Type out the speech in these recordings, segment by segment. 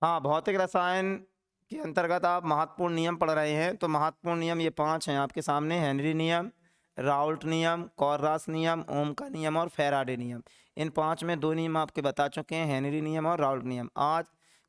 हाँ, भौतिक रसायन के अंतर्गत आप महत्वपूर्ण नियम पढ़ रहे हैं। तो महत्वपूर्ण नियम ये 5 हैं आपके सामने: हेनरी नियम, राउल्ट नियम, कॉर्रास नियम, ओम का नियम और फैराडे नियम। इन 5 में 2 नियम आपके बता चुके हैं, हेनरी नियम और राउल्ट नियम। आज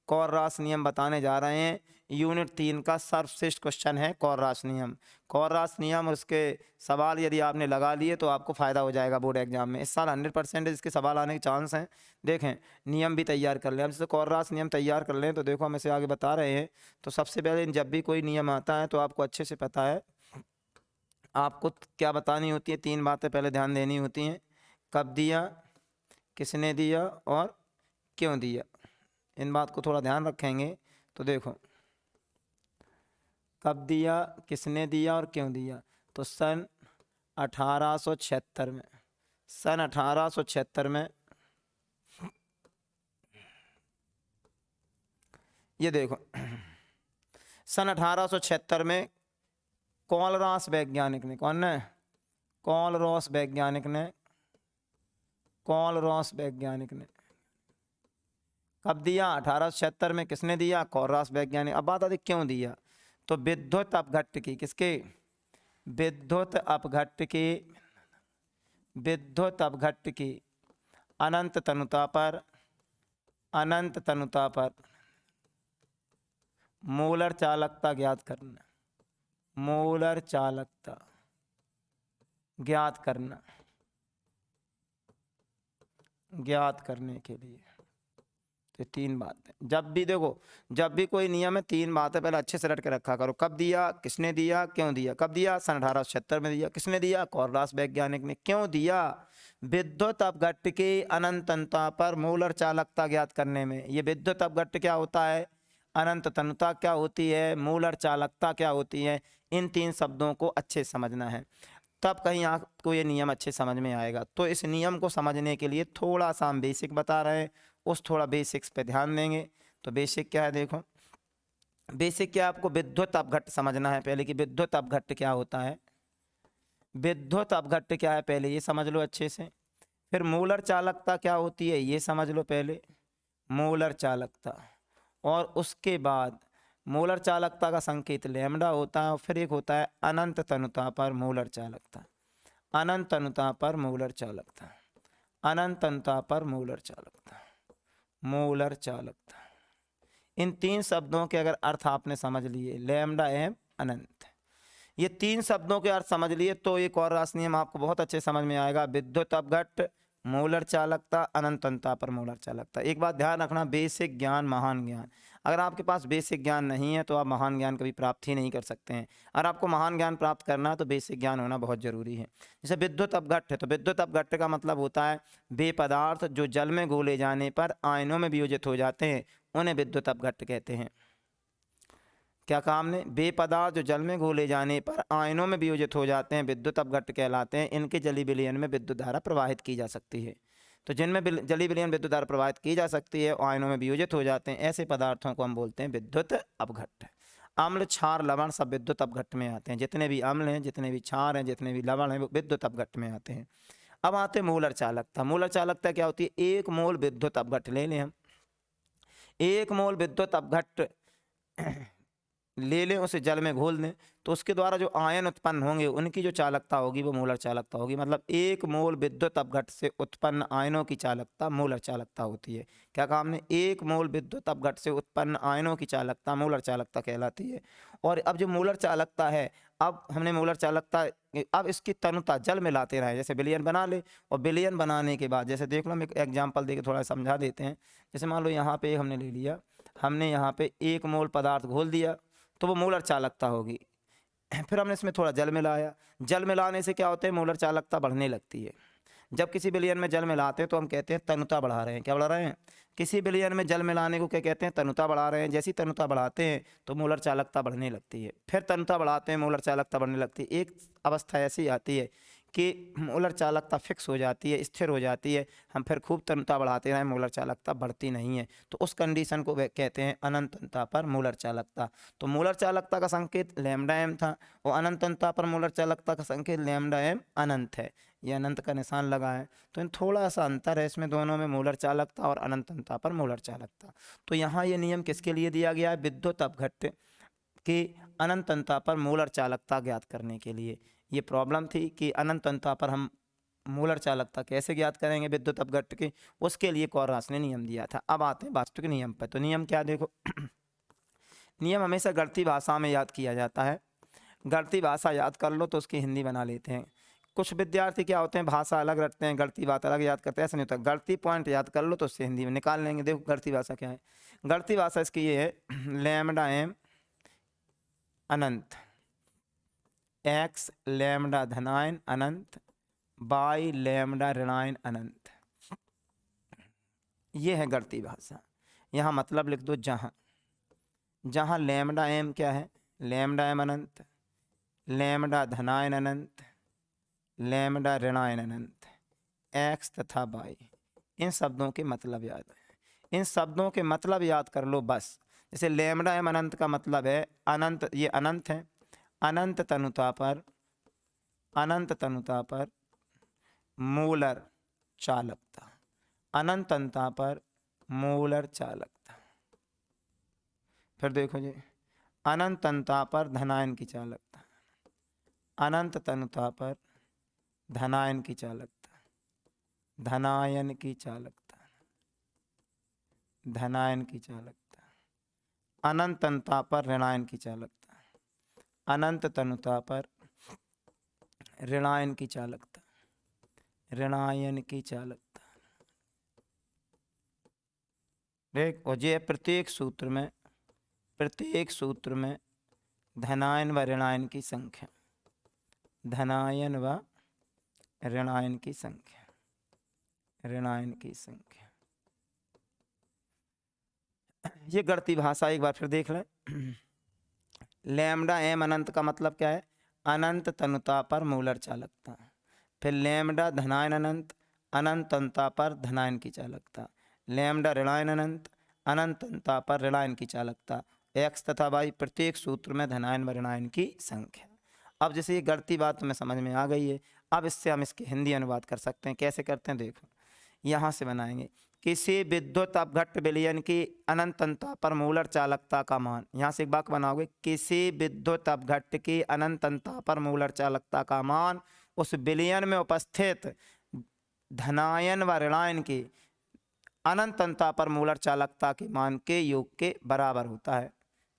कॉर्रास नियम बताने जा रहे हैं। यूनिट 3 का सर्वश्रेष्ठ क्वेश्चन है कॉर्रास नियम। कॉर्रास नियम और उसके सवाल यदि आपने लगा लिए तो आपको फ़ायदा हो जाएगा बोर्ड एग्जाम में। इस साल 100% इसके सवाल आने के चांस हैं। देखें, नियम भी तैयार कर लें। हम जैसे कॉर्रास नियम तैयार कर लें तो देखो हम इसे आगे बता रहे हैं। तो सबसे पहले जब भी कोई नियम आता है तो आपको अच्छे से पता है आपको क्या बतानी होती है। 3 बातें पहले ध्यान देनी होती हैं: कब दिया, किसने दिया और क्यों दिया। इन बात को थोड़ा ध्यान रखेंगे तो देखो, कब दिया, किसने दिया और क्यों दिया। तो सन 1876 में, सन 1876 में ये देखो सन 1876 में कॉलरास वैज्ञानिक ने, कौन ने? कॉलरॉस वैज्ञानिक ने, कॉलरॉस वैज्ञानिक ने कब दिया? 1876 में। किसने दिया? कॉलरॉस वैज्ञानिक। अब बात आती क्यों दिया। तो विद्युत अपघट्ट की, किसके? विद्युत अपघट्ट की, विद्युत अपघट्ट की अनंत तनुता पर, अनंत तनुता पर मोलर चालकता ज्ञात करना, मोलर चालकता ज्ञात करना, ज्ञात करने के लिए। तो 3 बातें जब भी देखो, जब भी कोई नियम है 3 बातें पहले अच्छे से रट के रखा करो। कब दिया, किसने दिया, क्यों दिया। कब दिया? सन 1876 में दिया। किसने दिया? कॉलरास वैज्ञानिक ने। क्यों दिया? विद्युत अपघट्ट की अनंतता पर मोलर चालकता ज्ञात करने में। ये विद्युत अपघट्ट क्या होता है, अनंत तनुता क्या होती है, मोलर चालकता क्या होती है, इन 3 शब्दों को अच्छे से समझना है, तब कहीं आपको ये नियम अच्छे समझ में आएगा। तो इस नियम को समझने के लिए थोड़ा सा हम बेसिक बता रहे हैं, उस थोड़ा बेसिक्स पे ध्यान देंगे। तो बेसिक क्या है देखो, बेसिक क्या, आपको विद्युत अपघट्ट समझना है पहले कि विद्युत अपघट्ट क्या होता है। विद्युत अपघट्ट क्या है पहले ये समझ लो अच्छे से। फिर मोलर चालकता क्या होती है ये समझ लो पहले, मोलर चालकता। और उसके बाद मोलर चालकता का संकेत लैम्डा होता है। और फिर एक होता है अनंत तनुता पर मोलर चालकता, अनंत तनुता पर मोलर चालकता, अनंत तनुता पर मोलर चालकता, मोलर चालकता। इन 3 शब्दों के अगर अर्थ आपने समझ लिए, लैम्डा एम अनंत, ये 3 शब्दों के अर्थ समझ लिए तो ये कॉलरास नियम आपको बहुत अच्छे समझ में आएगा। विद्युत अपघट्ट, मोलर चालकता, अनंतता पर मोलर चालकता। एक बात ध्यान रखना, बेसिक ज्ञान महान ज्ञान। अगर आपके पास बेसिक ज्ञान नहीं है तो आप महान ज्ञान कभी प्राप्त ही नहीं कर सकते हैं। अगर आपको महान ज्ञान प्राप्त करना है तो बेसिक ज्ञान होना बहुत जरूरी है। जैसे विद्युत अपघट्ट है तो विद्युत अपघट्ट का मतलब होता है वे पदार्थ जो जल में घोले जाने पर आयनों में वियोजित हो जाते हैं, उन्हें विद्युत अपघट्ट कहते हैं। क्या काम ने? वे पदार्थ जो जल में घोले जाने पर आयनों में वियोजित हो जाते हैं, विद्युत अपघट्ट कहलाते हैं। इनके जली विलयन में विद्युत धारा प्रवाहित की जा सकती है। तो जिनमें जली विलयन विद्युत धारा प्रवाहित की जा सकती है और आयनों में वियोजित हो जाते हैं, ऐसे पदार्थों को हम बोलते हैं विद्युत अपघट्ट। अम्ल, क्षार, लवण सब विद्युत अपघट्ट में आते हैं। जितने भी अम्ल हैं, जितने भी क्षार हैं, जितने भी लवण हैं, वो विद्युत अपघट्ट में आते हैं। अब आते हैं मोलर चालकता। मोलर चालकता क्या होती है? 1 मोल विद्युत अपघट्ट ले लें हम, 1 मोल विद्युत अपघट्ट ले लें, उसे जल में घोल दें तो उसके द्वारा जो आयन उत्पन्न होंगे उनकी जो चालकता होगी वो मोलर चालकता होगी। मतलब 1 मोल विद्युत अपघट्ट से उत्पन्न आयनों की चालकता मोलर चालकता होती है। क्या काम ने? 1 मोल विद्युत अपघट्ट से उत्पन्न आयनों की चालकता मोलर चालकता कहलाती है। और अब जो मोलर चालकता है, अब हमने मोलर चालकता, अब इसकी तनुता जल में लाते रहे, जैसे विलयन बना ले। और विलयन बनाने के बाद जैसे देख लो, हम एक एग्जाम्पल दे के थोड़ा समझा देते हैं। जैसे मान लो यहाँ पे हमने ले लिया, हमने यहाँ पे 1 मोल पदार्थ घोल दिया तो वो मोलर चालकता होगी। फिर हमने इसमें थोड़ा जल मिलाया, जल मिलाने से क्या होता है? मोलर चालकता बढ़ने लगती है। जब किसी विलयन में जल मिलाते हैं तो हम कहते हैं तनुता बढ़ा रहे हैं। क्या बढ़ा रहे हैं? किसी विलयन में जल मिलाने को क्या कहते हैं? तनुता बढ़ा रहे हैं। जैसी तनुता बढ़ाते हैं तो मोलर चालकता बढ़ने लगती है। फिर तनुता बढ़ाते हैं, मोलर चालकता बढ़ने लगती है। एक अवस्था ऐसी आती है कि मोलर चालकता फिक्स हो जाती है, स्थिर हो जाती है। हम फिर खूब तनुता बढ़ाते रहें, मोलर चालकता बढ़ती नहीं है। तो उस कंडीशन को कहते हैं अनंतता पर मोलर चालकता। तो मोलर चालकता का संकेत लैम्डा एम था और अनंतता पर मोलर चालकता का संकेत लैम्डा एम अनंत है। ये अनंत का निशान लगा है, तो इन थोड़ा सा अंतर है इसमें दोनों में, मूलर चालकता और अनंतता पर मूलर चालकता। तो यहाँ ये नियम किसके लिए दिया गया है? विद्युत अपघट्ट की अनंतता पर मूलर चालकता ज्ञात करने के लिए। ये प्रॉब्लम थी कि अनंतता पर हम मूलर चालकता कैसे ज्ञात करेंगे विद्युत अपघट्ट की, उसके लिए कोर्रास ने नियम दिया था। अब आते हैं वास्तविक नियम पर। तो नियम क्या देखो नियम हमेशा गणितीय भाषा में याद किया जाता है। गणितीय भाषा याद कर लो तो उसकी हिंदी बना लेते हैं। कुछ विद्यार्थी क्या होते हैं, भाषा अलग रखते हैं, गणितीय बात अलग याद करते हैं, ऐसा नहीं होता। गणितीय पॉइंट याद कर लो तो उससे हिंदी में निकाल लेंगे। देखो गणितीय भाषा क्या है। गणितीय भाषा इसकी ये है, लैम्डा एम अनंत एक्स लैम्डा धनायन अनंत बाई लैम्डा ऋणायन अनंत, ये है गणितीय भाषा। यहाँ मतलब लिख दो, जहाँ जहाँ लैम्डा एम क्या है, लैम्डा एम अनंत, लैम्डा धनायन अनंत, लैम्डा ऋणायन अनंत, एक्स तथा बाई, इन शब्दों के मतलब याद है। इन शब्दों के मतलब याद कर लो बस। जैसे लैम्डा एम अनंत का मतलब है अनंत, ये अनंत है, अनंत तनुता पर मूलर चालकता, अनंतता पर मूलर चालकता। फिर देखो जी, अनंतता पर धनायन की चालकता, अनंत तनुता पर धनायन की चालकता, धनायन की चालकता, धनायन की चालकता, अनंतता पर ऋणायन की चालकता, अनंत तनुता पर ऋणायन की चालकता, ऋणायन की चालकता। देख, और ये प्रत्येक सूत्र में धनायन व ऋणायन की संख्या, धनायन व ऋणायन की संख्या, ऋणायन की संख्या। ये गणितीय भाषा एक बार फिर देख लें। लैम्डा एम अनंत का मतलब क्या है, अनंत तनुता पर मूलर चालकता। फिर लैम्डा धनायन अनंत, अनंतता पर धनायन की चालकता। लैम्डा ऋणायन अनंत, अनंतता पर ऋणायन की चालकता। एक्स तथा वाई प्रत्येक सूत्र में धनायन व ऋणायन की संख्या। अब जैसे ये गणितीय बात तुम्हें समझ में आ गई है, अब इससे हम इसके हिंदी अनुवाद कर सकते हैं। कैसे करते हैं देखो, यहाँ से बनाएंगे। किसी विद्युत अपघट्ट विलयन की अनंतता पर मूलर चालकता का मान, यहाँ से एक वाक्य बनाओगे, किसी विद्युत अपघट्ट की अनंतता पर मूलर चालकता का मान उस विलयन में उपस्थित धनायन व ऋणायन की अनंतता पर मूलर चालकता के मान के योग के बराबर होता है।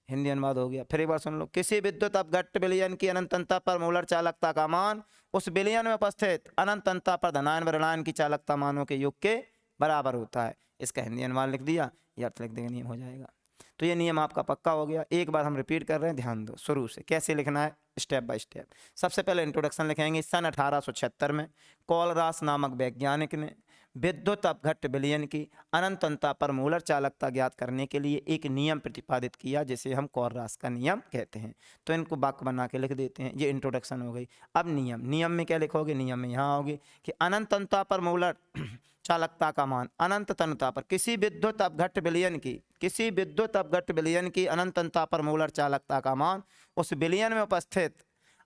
हिंदी अनुवाद हो गया। फिर एक बार सुन लो, किसी विद्युत अपघट्ट विलयन की अनंतता पर मूलर चालकता का मान उस विलयन में उपस्थित अनंतता पर धनायन व ऋणायन की चालकता मानों के योग के बराबर होता है। इसका हिंदी अनुवाद लिख दिया, ये अर्थ लिख देंगे, नियम हो जाएगा। तो ये नियम आपका पक्का हो गया। एक बार हम रिपीट कर रहे हैं, ध्यान दो शुरू से कैसे लिखना है, स्टेप बाय स्टेप। सबसे पहले इंट्रोडक्शन लिखेंगे। सन 1876 में कोलरास नामक वैज्ञानिक ने विद्युत अपघट्ट विलयन की अनंतता पर मूलर चालकता ज्ञात करने के लिए एक नियम प्रतिपादित किया, जिसे हम कोलरास का नियम कहते हैं। तो इनको वाक्य बना के लिख देते हैं। ये इंट्रोडक्शन हो गई। अब नियम में क्या लिखोगे, नियम में यहाँ आओगे कि अनंतता पर मूलर चालकता का मान अनंत तनुता पर किसी विद्युत अपघट्ट विलयन की अनंतता पर मूलर चालकता का मान उस विलयन में उपस्थित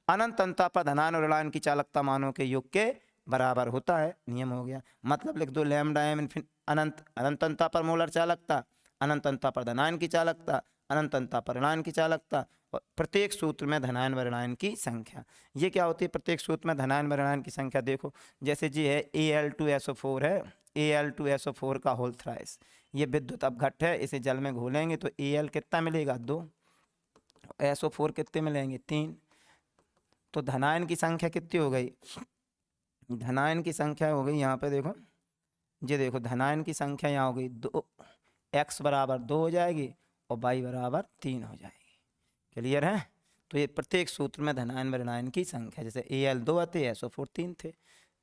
अनंतता पर धनायन और ऋणायन की चालकता मानों के योग के बराबर होता है। नियम हो गया। मतलब लिख दो, लैम्डा एम अनंतता पर मूलर चालकता, अनंतता पर धनायन की चालकता, अनंतता पर ऋणायन की चालकता, प्रत्येक सूत्र में धनायन व ऋणायन की संख्या। ये क्या होती है प्रत्येक सूत्र में धनायन व ऋणायन की संख्या? देखो जैसे जी है Al2SO4 है, Al2SO4 का होल थ्राइस, ये विद्युत अपघट्ट है। इसे जल में घोलेंगे तो Al कितना मिलेगा, 2, SO4 कितने मिलेंगे, 3। तो धनायन की संख्या कितनी हो गई, धनायन की संख्या हो गई यहाँ पे देखो, ये देखो धनायन की संख्या यहाँ हो गई 2, x बराबर 2 हो जाएगी और y बराबर 3 हो जाएगी। क्लियर है? तो ये प्रत्येक सूत्र में धनायन व ऋणायन की संख्या, जैसे Al 2 थे, SO4 3 थे।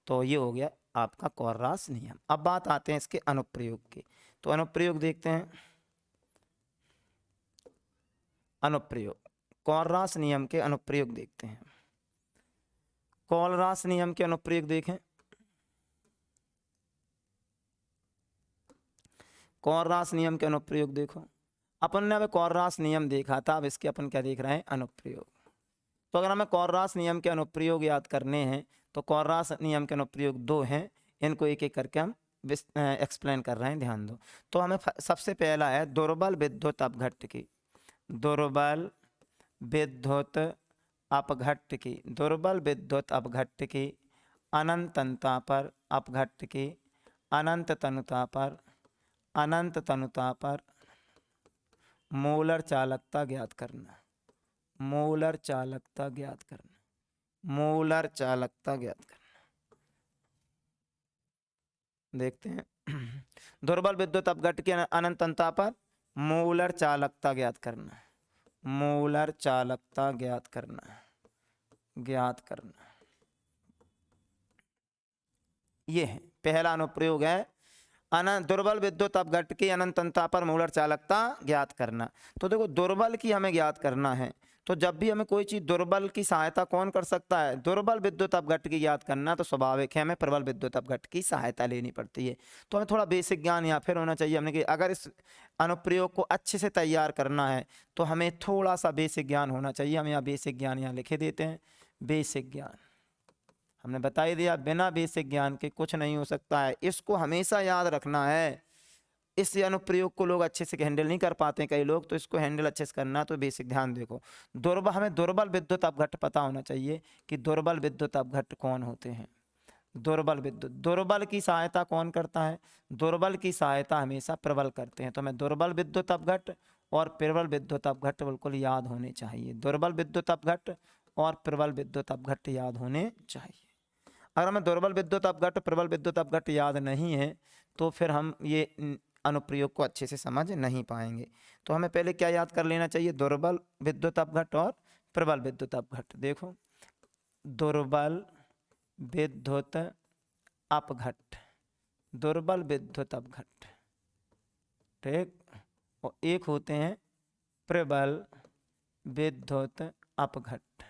तो ये हो गया आपका कोलरास नियम। अब बात आते हैं इसके अनुप्रयोग की। तो अनुप्रयोग देखते हैं। अनुप्रयोग, कोलरास नियम के अनुप्रयोग देखते हैं। कोलरास नियम के अनुप्रयोग देखें। कोलरास नियम के अनुप्रयोग देखो। अपन ने अब कोलरास नियम देखा था, अब इसके अपन क्या देख रहे हैं, अनुप्रयोग। तो अगर हमें कोलरास नियम के अनुप्रयोग याद करने हैं तो कॉर्रास नियम के अनुप्रयोग 2 हैं, इनको एक एक करके हम एक्सप्लेन कर रहे हैं, ध्यान दो। तो हमें सबसे पहला है दुर्बल विद्युत अपघट्ट दुर्बल विद्युत अपघट्ट दुर्बल विद्युत अपघट्ट अनंतता पर अपघट्ट अनंत तनुता पर मोलर चालकता ज्ञात करना। मोलर चालकता ज्ञात करना देखते हैं। दुर्बल विद्युत अपघट्ट की अनंतता पर मोलर चालकता ज्ञात करना। मोलर चालकता ज्ञात करना ये है पहला अनुप्रयोग है, दुर्बल विद्युत अपघट्ट की अनंतता पर मोलर चालकता ज्ञात करना। तो देखो दुर्बल की हमें ज्ञात करना है, तो जब भी हमें कोई चीज दुर्बल की सहायता कौन कर सकता है, दुर्बल विद्युत अपघट्ट की ज्ञात करना, तो स्वाभाविक है हमें प्रबल विद्युत अपघट्ट की सहायता लेनी पड़ती है। तो हमें थोड़ा बेसिक ज्ञान यहाँ फिर होना चाहिए हमने कि अगर इस अनुप्रयोग को अच्छे से तैयार करना है तो हमें थोड़ा सा बेसिक ज्ञान होना चाहिए। हम यहाँ बेसिक ज्ञान यहाँ लिखे देते हैं। बेसिक ज्ञान हमने बता ही दिया, बिना बेसिक ज्ञान के कुछ नहीं हो सकता है, इसको हमेशा याद रखना है। इस अनुप्रयोग को लोग अच्छे से हैंडल नहीं कर पाते कई लोग, तो इसको हैंडल अच्छे से करना, तो बेसिक ध्यान देखो। हमें दुर्बल विद्युत अपघट्ट पता होना चाहिए कि दुर्बल विद्युत अपघट्ट कौन होते हैं। दुर्बल की सहायता कौन करता है, दुर्बल की सहायता हमेशा प्रबल करते हैं। तो हमें दुर्बल विद्युत अपघट्ट और प्रबल विद्युत अपघट्ट बिल्कुल याद होने चाहिए। दुर्बल विद्युत अपघट्ट और प्रबल विद्युत अपघट्ट याद होने चाहिए। अगर हमें दुर्बल विद्युत अपघट्ट प्रबल विद्युत अपघट्ट याद नहीं है तो फिर हम ये अनुप्रयोग को अच्छे से समझ नहीं पाएंगे। तो हमें पहले क्या याद कर लेना चाहिए, दुर्बल विद्युत अपघट्ट और प्रबल विद्युत अपघट्ट। देखो दुर्बल विद्युत अपघट्ट, दुर्बल विद्युत अपघट्ट, ठीक, और एक होते हैं प्रबल विद्युत अपघट्ट।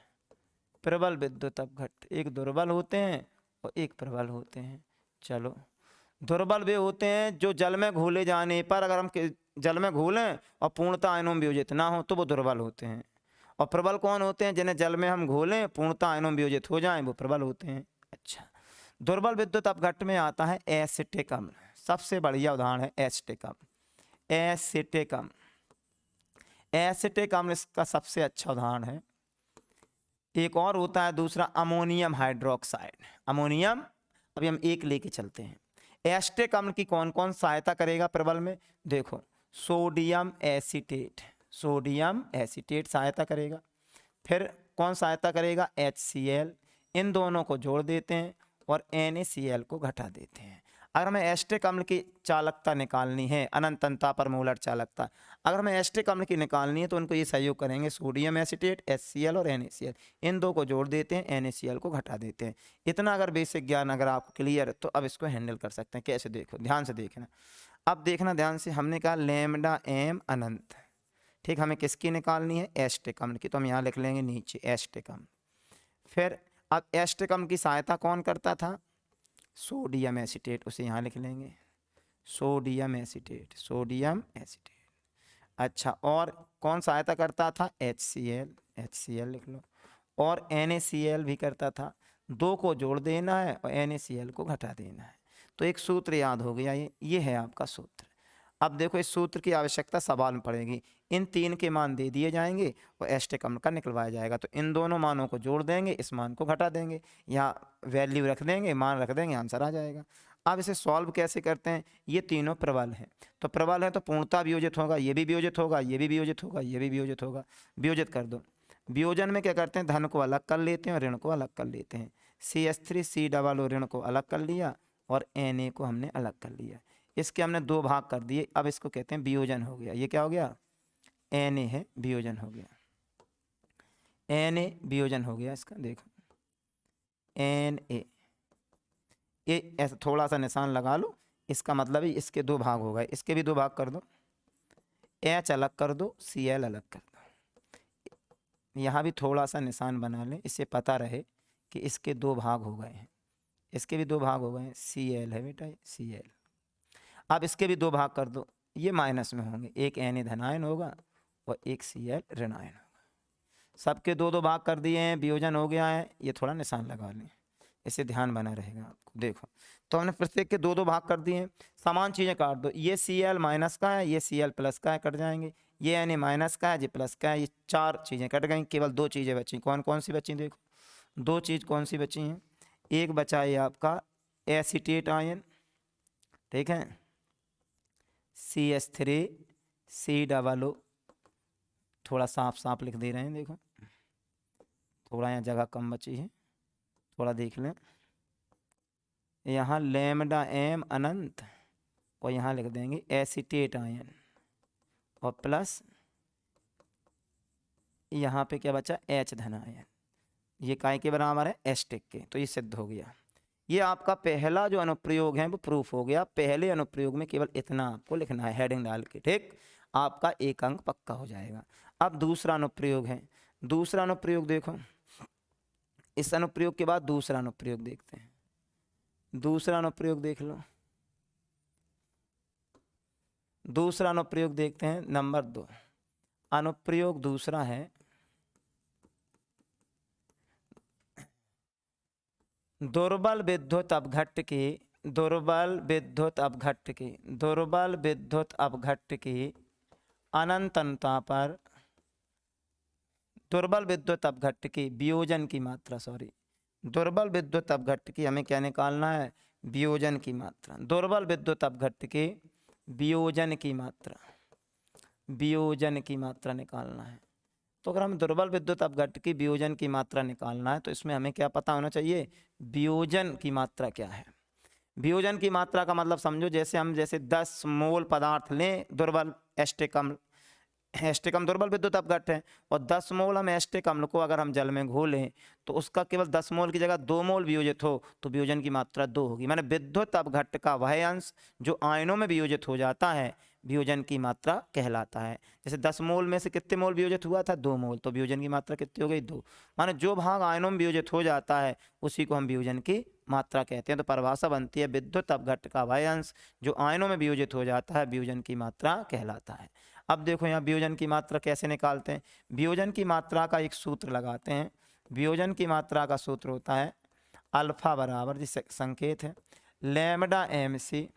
प्रबल विद्युत अपघट्ट एक दुर्बल होते हैं और एक प्रबल होते हैं। चलो, दुर्बल वे होते हैं जो जल में घोले जाने पर, अगर हम जल में घोलें और पूर्णतः आयनों में वियोजित ना हो तो वो दुर्बल होते हैं। और प्रबल कौन होते हैं, जिन्हें जल में हम घोलें पूर्णतः आयनों में वियोजित हो जाएं, वो प्रबल होते हैं। अच्छा, दुर्बल विद्युत अपघट्ट में आता है एसिटिक अम्ल। सबसे बढ़िया उदाहरण है एसिटिक अम्ल। एसिटिक अम्ल इसका सबसे अच्छा उदाहरण है। एक और होता है दूसरा अमोनियम हाइड्रोक्साइड। अमोनियम, अभी हम एक लेके चलते हैं। एसिटिक अम्ल की कौन कौन सहायता करेगा प्रबल में, देखो सोडियम एसीटेट, सोडियम एसीटेट सहायता करेगा। फिर कौन सहायता करेगा, HCl। इन दोनों को जोड़ देते हैं और NaCl को घटा देते हैं। अगर हमें एसिटिक अम्ल की चालकता निकालनी है, अनंतता पर मोलर चालकता, अगर हमें एसिटिक अम्ल की निकालनी है तो उनको ये सहयोग करेंगे, सोडियम एसीटेट HCl और NaCl। इन दो को जोड़ देते हैं, NaCl को घटा देते हैं। इतना अगर बेसिक ज्ञान अगर आपको क्लियर है तो अब इसको हैंडल कर सकते हैं। कैसे, देखो ध्यान से देखना। अब देखना ध्यान से, हमने कहा लैम्डा M अनंत, ठीक, हमें किसकी निकालनी है, एसिटिक अम्ल की। तो हम यहाँ लिख लेंगे नीचे एसिटिक अम्ल। फिर अब एसिटिक अम्ल की सहायता कौन करता था, सोडियम एसीटेट, उसे यहाँ लिख लेंगे सोडियम एसीटेट, सोडियम एसीटेट। अच्छा, और कौन सहायता करता था, HCl, HCl लिख लो। और NaCl भी करता था। दो को जोड़ देना है और NaCl को घटा देना है। तो एक सूत्र याद हो गया, ये है आपका सूत्र। अब देखो इस सूत्र की आवश्यकता सवाल में पड़ेगी। इन तीन के मान दे दिए जाएंगे और एसिटिक अम्ल का निकलवाया जाएगा। तो इन दोनों मानों को जोड़ देंगे, इस मान को घटा देंगे, यहाँ वैल्यू रख देंगे, मान रख देंगे, आंसर आ जाएगा। अब इसे सॉल्व कैसे करते हैं, ये तीनों प्रबल हैं, तो प्रबल है तो पूर्णता वियोजित होगा, ये भी वियोजित होगा, ये भी वियोजित होगा, ये भी वियोजित होगा। वियोजित कर दो। वियोजन में क्या करते हैं, धन को अलग कर लेते हैं और ऋण को अलग कर लेते हैं। CH3C ऋण को अलग कर लिया और Na को हमने अलग कर लिया। इसके हमने दो भाग कर दिए। अब इसको कहते हैं वियोजन हो गया। ये क्या हो गया, Na है, वियोजन हो गया। Na वियोजन हो गया इसका, देखो Na, ये ऐसा थोड़ा सा निशान लगा लो, इसका मतलब है इसके दो भाग हो गए। इसके भी दो भाग कर दो, H अलग कर दो, Cl अलग कर दो। यहाँ भी थोड़ा सा निशान बना लें, इससे पता रहे कि इसके दो भाग हो गए हैं। इसके भी दो भाग हो गए हैं, Cl है बेटा, Cl। अब इसके भी दो भाग कर दो, ये माइनस में होंगे, एक Na धनायन होगा और एक Cl ऋणायन होगा। सबके दो दो भाग कर दिए हैं, वियोजन हो गया है। ये थोड़ा निशान लगा लें, इससे ध्यान बना रहेगा आपको। देखो तो हमने प्रत्येक के दो दो भाग कर दिए हैं, समान चीज़ें काट दो, ये Cl माइनस का है, ये Cl प्लस का है, कट जाएंगे, ये Na माइनस का है, ये प्लस का है, ये चार चीज़ें कट गई, केवल दो चीज़ें बची। कौन कौन सी बची देखो, दो चीज़ कौन सी बची हैं, एक बचा है आपका एसीटेट आयन, ठीक है, CH3COO, थोड़ा साफ साफ लिख दे रहे हैं, देखो थोड़ा यहाँ जगह कम बची है, थोड़ा देख लें, यहाँ लैम्डा M अनंत और यहाँ लिख देंगे एसीटेट आयन और प्लस यहाँ पे क्या बचा H धन आयन, ये काय के बराबर है एस्टिक के, तो ये सिद्ध हो गया। ये आपका पहला जो अनुप्रयोग है वो प्रूफ हो गया। पहले अनुप्रयोग में केवल इतना आपको लिखना है हेडिंग डाल के, ठीक, आपका एक अंक पक्का हो जाएगा। अब दूसरा अनुप्रयोग है, दूसरा अनुप्रयोग देखो, इस अनुप्रयोग के बाद दूसरा अनुप्रयोग देखते हैं। दूसरा अनुप्रयोग देख लो, दूसरा अनुप्रयोग देखते हैं, नंबर 2 अनुप्रयोग दूसरा है दुर्बल विद्युत अपघट्ट की, दुर्बल विद्युत अपघट्ट की, दुर्बल विद्युत अपघट्ट की अनंतता पर, दुर्बल विद्युत अपघट्ट की वियोजन की मात्रा, सॉरी, दुर्बल विद्युत अपघट्ट की हमें क्या निकालना है, वियोजन की मात्रा। दुर्बल विद्युत अपघट्ट की वियोजन की मात्रा, वियोजन की मात्रा निकालना है। तो अगर हमें दुर्बल विद्युत अपघट्ट की वियोजन की मात्रा निकालना है तो इसमें हमें क्या पता होना चाहिए, वियोजन की मात्रा क्या है। वियोजन की मात्रा का मतलब समझो, जैसे हम 10 मोल पदार्थ लें दुर्बल एस्टिक अम्ल, एस्टिक अम्ल दुर्बल विद्युत अपघट्ट है, और 10 मोल हम एस्टिक अम्ल को अगर हम जल में घोलें तो उसका केवल 10 मोल की जगह 2 मोल वियोजित हो तो वियोजन की मात्रा 2 होगी। माने विद्युत अपघट्ट का वह अंश जो आयनों में वियोजित हो जाता है वियोजन की मात्रा कहलाता है। जैसे 10 मोल में से कितने मोल वियोजित हुआ था, 2 मोल, तो वियोजन की मात्रा कितनी हो गई, 2। माने जो भाग आयनों में वियोजित हो जाता है उसी को हम वियोजन की मात्रा कहते हैं। तो परिभाषा बनती है विद्युत अपघट्ट का वह अंश जो आयनों में वियोजित हो जाता है वियोजन की मात्रा कहलाता है। अब देखो यहाँ वियोजन की मात्रा कैसे निकालते हैं। वियोजन की मात्रा का एक सूत्र लगाते हैं। वियोजन की मात्रा का सूत्र होता है अल्फा बराबर, जिससे संकेत है लैम्डा MC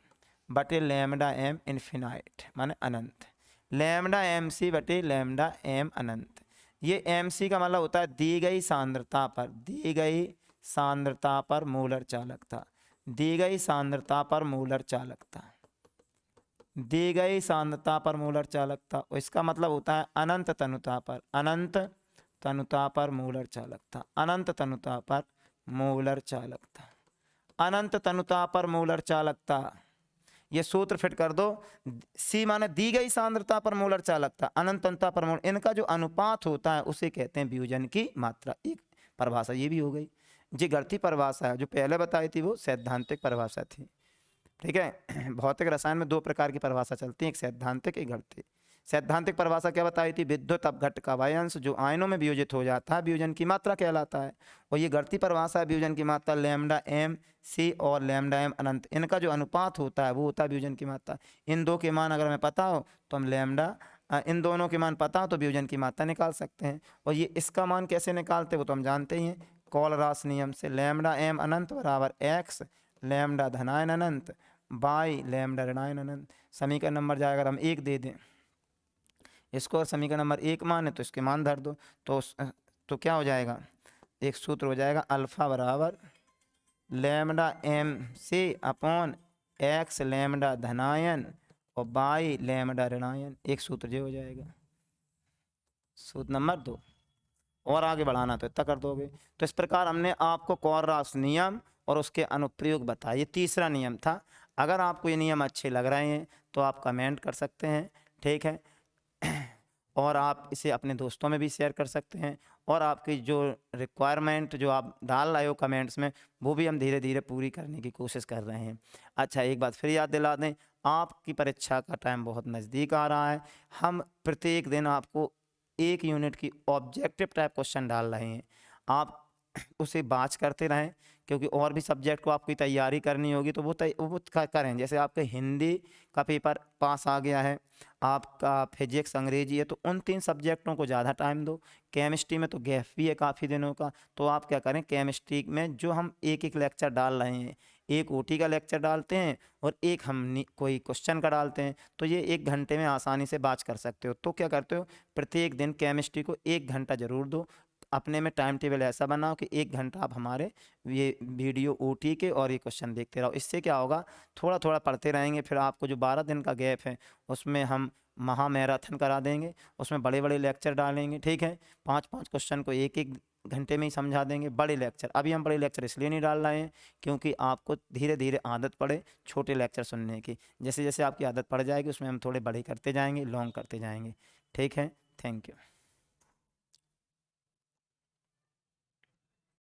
बटे लैम्डा M इन्फिनाइट माने अनंत, लैम्डा MC बटे लैम्डा M अनंत। ये MC का मतलब होता है दी गई सांद्रता पर, दी गई सांद्रता पर मोलर चालकता, दी गई सांद्रता पर मोलर चालकता, दी गई सांद्रता पर मोलर चालकता। इसका मतलब होता है अनंत तनुता पर, अनंत तनुता पर मोलर चालकता, अनंत तनुता पर मोलर चालकता, अनंत तनुता पर मोलर चालकता। ये सूत्र फिट कर दो, C माने दी गई सांद्रता पर मोलर चालकता, अनंत तनुता पर मोलर, इनका जो अनुपात होता है उसे कहते हैं वियोजन की मात्रा। एक परिभाषा ये भी हो गई। जी गढ़ती परिभाषा है जो पहले बताई थी वो सैद्धांतिक परिभाषा थी, ठीक है। भौतिक रसायन में 2 प्रकार की परिभाषा चलती है, एक सैद्धांतिक एक गढ़ती। सैद्धांतिक परिभाषा क्या बताई थी, विद्युत अपघट्ट का वह अंश जो आयनों में वियोजित हो जाता है वियोजन की मात्रा कहलाता है। और ये गढ़ती परिभाषा है वियोजन की मात्रा लैम्डा MC और लैम्डा M अनंत, इनका जो अनुपात होता है वो होता है वियोजन की मात्रा। इन दो के मान अगर हमें पता हो तो हम लैम्डा, इन दोनों के मान पता हो तो वियोजन की मात्रा निकाल सकते हैं। और ये इसका मान कैसे निकालते वो तो हम जानते ही हैं, कोलरास नियम से। लैम्डा M अनंत बराबर x लैम्डा धनायन अनंत बाई लैम्डा ऋणायन अनंत। समीकरण नंबर जाएगा अगर हम 1 दे दें इसको, समीकरण नंबर 1 मान है तो इसके मान धर दो, तो क्या हो जाएगा, एक सूत्र हो जाएगा अल्फा बराबर lambda MC upon x lambda धनायन और बाई लैम्डा ऋणायन, एक सूत्र जो हो जाएगा। सूत्र नंबर 2 और आगे बढ़ाना तो इतना कर दोगे। तो इस प्रकार हमने आपको कोलरास नियम और उसके अनुप्रयोग बताए। ये तीसरा नियम था। अगर आपको ये नियम अच्छे लग रहे हैं तो आप कमेंट कर सकते हैं, ठीक है, और आप इसे अपने दोस्तों में भी शेयर कर सकते हैं। और आपकी जो रिक्वायरमेंट जो आप डाल रहे हो कमेंट्स में वो भी हम धीरे धीरे पूरी करने की कोशिश कर रहे हैं। अच्छा, एक बात फिर याद दिला दें, आपकी परीक्षा का टाइम बहुत नज़दीक आ रहा है। हम प्रत्येक दिन आपको 1 यूनिट की ऑब्जेक्टिव टाइप क्वेश्चन डाल रहे हैं, आप उसे बाँच करते रहें, क्योंकि और भी सब्जेक्ट को आपकी तैयारी करनी होगी, तो वो करें। जैसे आपके हिंदी का पेपर पास आ गया है, आपका फिजिक्स अंग्रेजी है, तो उन 3 सब्जेक्टों को ज़्यादा टाइम दो। केमिस्ट्री में तो गैप भी है काफ़ी दिनों का, तो आप क्या करें, केमिस्ट्री में जो हम एक एक लेक्चर डाल रहे हैं, एक ओटी का लेक्चर डालते हैं और एक हम कोई क्वेश्चन का डालते हैं, तो ये 1 घंटे में आसानी से बात कर सकते हो। तो क्या करते हो, प्रत्येक दिन केमिस्ट्री को 1 घंटा ज़रूर दो। अपने में टाइम टेबल ऐसा बनाओ कि 1 घंटा आप हमारे ये वीडियो ओटी के और ये क्वेश्चन देखते रहो। इससे क्या होगा, थोड़ा थोड़ा पढ़ते रहेंगे, फिर आपको जो 12 दिन का गैप है उसमें हम महा मैराथन करा देंगे, उसमें बड़े बड़े लेक्चर डालेंगे, ठीक है। 5-5 क्वेश्चन को एक एक घंटे में ही समझा देंगे, बड़े लेक्चर। अभी हम बड़े लेक्चर इसलिए नहीं डाल रहे हैं क्योंकि आपको धीरे धीरे आदत पड़े छोटे लेक्चर सुनने की। जैसे जैसे आपकी आदत पड़ जाएगी उसमें हम थोड़े बड़े करते जाएंगे, लॉन्ग करते जाएंगे, ठीक है। Thank you.